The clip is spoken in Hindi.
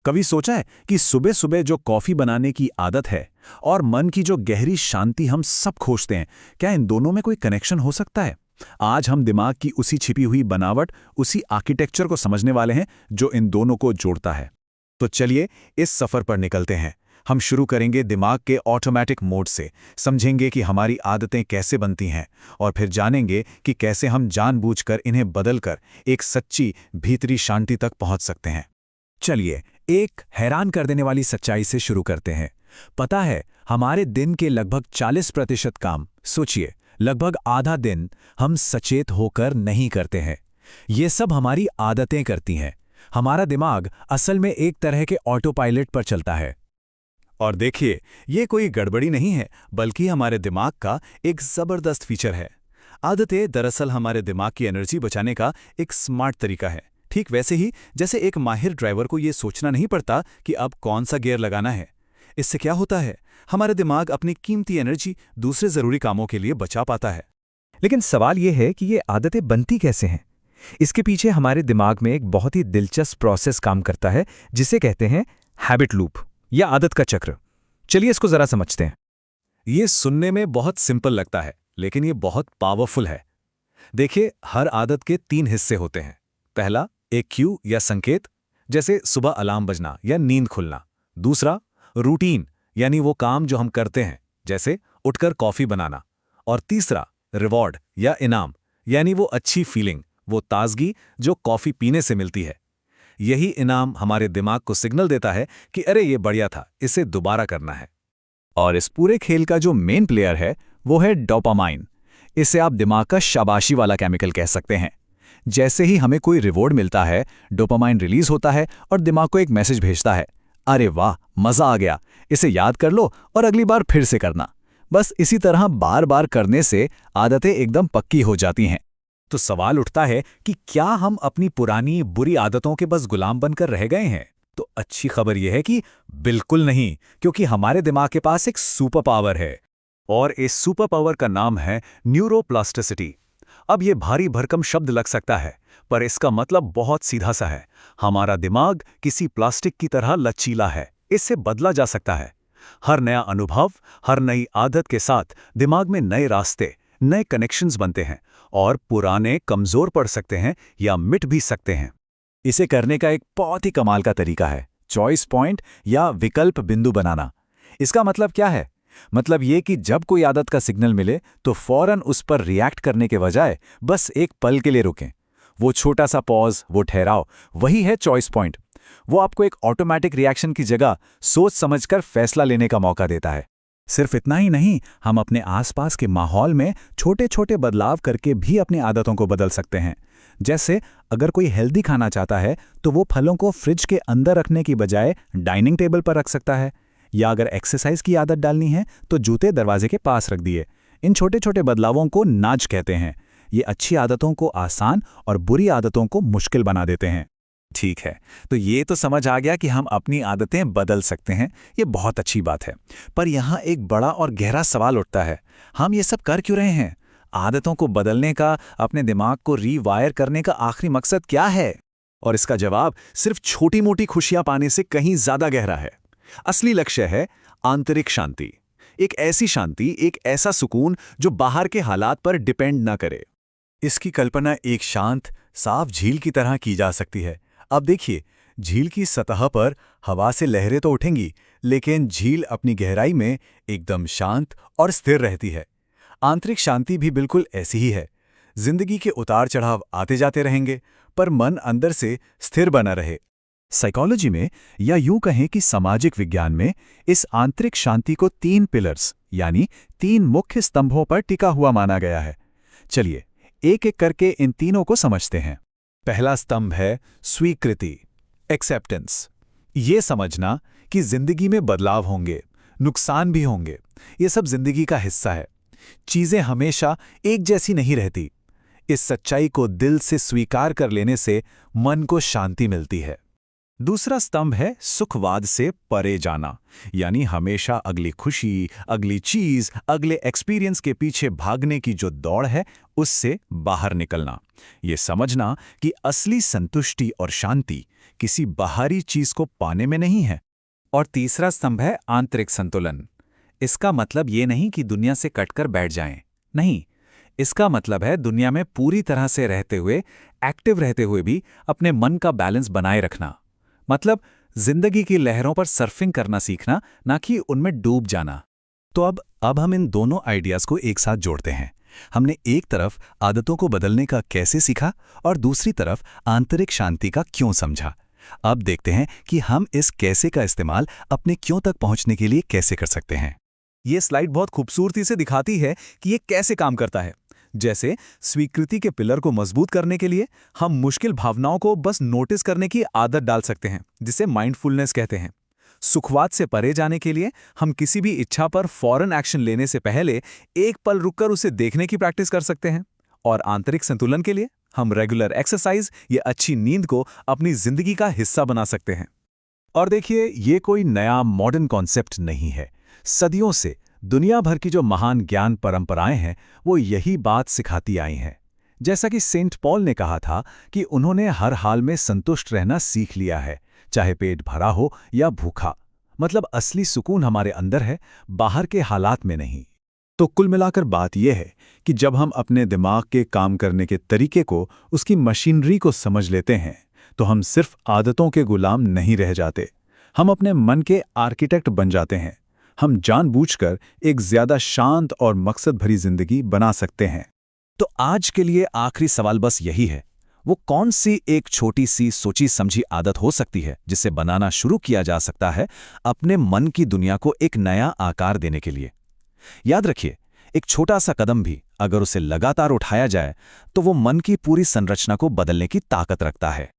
कभी सोचा है कि सुबह सुबह जो कॉफी बनाने की आदत है और मन की जो गहरी शांति हम सब खोजते हैं, क्या इन दोनों में कोई कनेक्शन हो सकता है? आज हम दिमाग की उसी छिपी हुई बनावट, उसी आर्किटेक्चर को समझने वाले हैं जो इन दोनों को जोड़ता है। तो चलिए इस सफर पर निकलते हैं। हम शुरू करेंगे दिमाग के ऑटोमेटिक मोड से, समझेंगे कि हमारी आदतें कैसे बनती हैं और फिर जानेंगे कि कैसे हम जानबूझकर इन्हें बदलकर एक सच्ची भीतरी शांति तक पहुंच सकते हैं। चलिए एक हैरान कर देने वाली सच्चाई से शुरू करते हैं। पता है, हमारे दिन के लगभग 40% काम, सोचिए लगभग आधा दिन, हम सचेत होकर नहीं करते हैं। ये सब हमारी आदतें करती हैं। हमारा दिमाग असल में एक तरह के ऑटो पायलट पर चलता है। और देखिए, ये कोई गड़बड़ी नहीं है, बल्कि हमारे दिमाग का एक जबरदस्त फीचर है। आदतें दरअसल हमारे दिमाग की एनर्जी बचाने का एक स्मार्ट तरीका है। ठीक वैसे ही जैसे एक माहिर ड्राइवर को ये सोचना नहीं पड़ता कि अब कौन सा गियर लगाना है। इससे क्या होता है, हमारा दिमाग अपनी कीमती एनर्जी दूसरे जरूरी कामों के लिए बचा पाता है। लेकिन सवाल यह है कि ये आदतें बनती कैसे हैं? इसके पीछे हमारे दिमाग में एक बहुत ही दिलचस्प प्रोसेस काम करता है, जिसे कहते हैं हैबिट लूप या आदत का चक्र। चलिए इसको जरा समझते हैं। ये सुनने में बहुत सिंपल लगता है, लेकिन ये बहुत पावरफुल है। देखिए, हर आदत के 3 हिस्से होते हैं। पहला, एक क्यू या संकेत, जैसे सुबह अलार्म बजना या नींद खुलना। दूसरा, रूटीन, यानी वो काम जो हम करते हैं, जैसे उठकर कॉफी बनाना। और तीसरा, रिवॉर्ड या इनाम, यानी वो अच्छी फीलिंग, वो ताजगी जो कॉफी पीने से मिलती है। यही इनाम हमारे दिमाग को सिग्नल देता है कि अरे ये बढ़िया था, इसे दोबारा करना है। और इस पूरे खेल का जो मेन प्लेयर है वो है डोपामाइन। इसे आप दिमाग का शाबाशी वाला केमिकल कह सकते हैं। जैसे ही हमें कोई रिवॉर्ड मिलता है, डोपामाइन रिलीज होता है और दिमाग को एक मैसेज भेजता है, अरे वाह, मजा आ गया, इसे याद कर लो और अगली बार फिर से करना। बस इसी तरह बार बार करने से आदतें एकदम पक्की हो जाती हैं। तो सवाल उठता है कि क्या हम अपनी पुरानी बुरी आदतों के बस गुलाम बनकर रह गए हैं? तो अच्छी खबर यह है कि बिल्कुल नहीं, क्योंकि हमारे दिमाग के पास एक सुपर पावर है। और इस सुपर पावर का नाम है न्यूरोप्लास्टिसिटी। अब ये भारी भरकम शब्द लग सकता है, पर इसका मतलब बहुत सीधा सा है। हमारा दिमाग किसी प्लास्टिक की तरह लचीला है, इससे बदला जा सकता है। हर नया अनुभव, हर नई आदत के साथ दिमाग में नए रास्ते, नए कनेक्शंस बनते हैं और पुराने कमजोर पड़ सकते हैं या मिट भी सकते हैं। इसे करने का एक बहुत ही कमाल का तरीका है चॉइस पॉइंट या विकल्प बिंदु बनाना। इसका मतलब क्या है? मतलब ये कि जब कोई आदत का सिग्नल मिले तो फौरन उस पर रिएक्ट करने के बजाय बस एक पल के लिए रुकें। वो छोटा सा पॉज, वो ठहराव, वही है चॉइस पॉइंट। वो आपको एक ऑटोमेटिक रिएक्शन की जगह सोच समझकर फैसला लेने का मौका देता है। सिर्फ इतना ही नहीं, हम अपने आसपास के माहौल में छोटे छोटे बदलाव करके भी अपनी आदतों को बदल सकते हैं। जैसे अगर कोई हेल्दी खाना चाहता है तो वो फलों को फ्रिज के अंदर रखने की बजाय डाइनिंग टेबल पर रख सकता है। या अगर एक्सरसाइज की आदत डालनी है तो जूते दरवाजे के पास रख दिए। इन छोटे छोटे बदलावों को नाज कहते हैं। ये अच्छी आदतों को आसान और बुरी आदतों को मुश्किल बना देते हैं। ठीक है, तो ये तो समझ आ गया कि हम अपनी आदतें बदल सकते हैं। ये बहुत अच्छी बात है। पर यहाँ एक बड़ा और गहरा सवाल उठता है, हम ये सब कर क्यों रहे हैं? आदतों को बदलने का, अपने दिमाग को रीवायर करने का आखिरी मकसद क्या है? और इसका जवाब सिर्फ छोटी मोटी खुशियां पाने से कहीं ज्यादा गहरा है। असली लक्ष्य है आंतरिक शांति। एक ऐसी शांति, एक ऐसा सुकून जो बाहर के हालात पर डिपेंड ना करे। इसकी कल्पना एक शांत, साफ झील की तरह की जा सकती है। अब देखिए, झील की सतह पर हवा से लहरें तो उठेंगी, लेकिन झील अपनी गहराई में एकदम शांत और स्थिर रहती है। आंतरिक शांति भी बिल्कुल ऐसी ही है। जिंदगी के उतार चढ़ाव आते जाते रहेंगे, पर मन अंदर से स्थिर बना रहे। साइकोलॉजी में, या यूं कहें कि सामाजिक विज्ञान में, इस आंतरिक शांति को 3 पिलर्स यानी 3 मुख्य स्तंभों पर टिका हुआ माना गया है। चलिए एक एक करके इन तीनों को समझते हैं। पहला स्तंभ है स्वीकृति, एक्सेप्टेंस। ये समझना कि जिंदगी में बदलाव होंगे, नुकसान भी होंगे, ये सब जिंदगी का हिस्सा है। चीजें हमेशा एक जैसी नहीं रहती। इस सच्चाई को दिल से स्वीकार कर लेने से मन को शांति मिलती है। दूसरा स्तंभ है सुखवाद से परे जाना, यानी हमेशा अगली खुशी, अगली चीज, अगले एक्सपीरियंस के पीछे भागने की जो दौड़ है, उससे बाहर निकलना। ये समझना कि असली संतुष्टि और शांति किसी बाहरी चीज को पाने में नहीं है। और तीसरा स्तंभ है आंतरिक संतुलन। इसका मतलब ये नहीं कि दुनिया से कटकर बैठ जाएं। नहीं, इसका मतलब है दुनिया में पूरी तरह से रहते हुए, एक्टिव रहते हुए भी अपने मन का बैलेंस बनाए रखना। मतलब जिंदगी की लहरों पर सर्फिंग करना सीखना, ना कि उनमें डूब जाना। तो अब हम इन दोनों आइडियाज को एक साथ जोड़ते हैं। हमने एक तरफ आदतों को बदलने का कैसे सीखा और दूसरी तरफ आंतरिक शांति का क्यों समझा। अब देखते हैं कि हम इस कैसे का इस्तेमाल अपने क्यों तक पहुंचने के लिए कैसे कर सकते हैं। ये स्लाइड बहुत खूबसूरती से दिखाती है कि ये कैसे काम करता है। जैसे स्वीकृति के पिलर को मजबूत करने के लिए हम मुश्किल भावनाओं को बस नोटिस करने की आदत डाल सकते हैं, जिसे माइंडफुलनेस कहते हैं। सुखवाद से परे जाने के लिए हम किसी भी इच्छा पर फौरन एक्शन लेने से पहले एक पल रुककर उसे देखने की प्रैक्टिस कर सकते हैं। और आंतरिक संतुलन के लिए हम रेगुलर एक्सरसाइज या अच्छी नींद को अपनी जिंदगी का हिस्सा बना सकते हैं। और देखिए, ये कोई नया मॉडर्न कॉन्सेप्ट नहीं है। सदियों से दुनिया भर की जो महान ज्ञान परंपराएं हैं, वो यही बात सिखाती आई हैं। जैसा कि सेंट पॉल ने कहा था कि उन्होंने हर हाल में संतुष्ट रहना सीख लिया है, चाहे पेट भरा हो या भूखा। मतलब असली सुकून हमारे अंदर है, बाहर के हालात में नहीं। तो कुल मिलाकर बात यह है कि जब हम अपने दिमाग के काम करने के तरीके को, उसकी मशीनरी को समझ लेते हैं, तो हम सिर्फ आदतों के गुलाम नहीं रह जाते। हम अपने मन के आर्किटेक्ट बन जाते हैं। हम जानबूझकर एक ज्यादा शांत और मकसद भरी जिंदगी बना सकते हैं। तो आज के लिए आखिरी सवाल बस यही है, वो कौन सी एक छोटी सी सोची समझी आदत हो सकती है जिसे बनाना शुरू किया जा सकता है अपने मन की दुनिया को एक नया आकार देने के लिए। याद रखिए, एक छोटा सा कदम भी अगर उसे लगातार उठाया जाए तो वो मन की पूरी संरचना को बदलने की ताकत रखता है।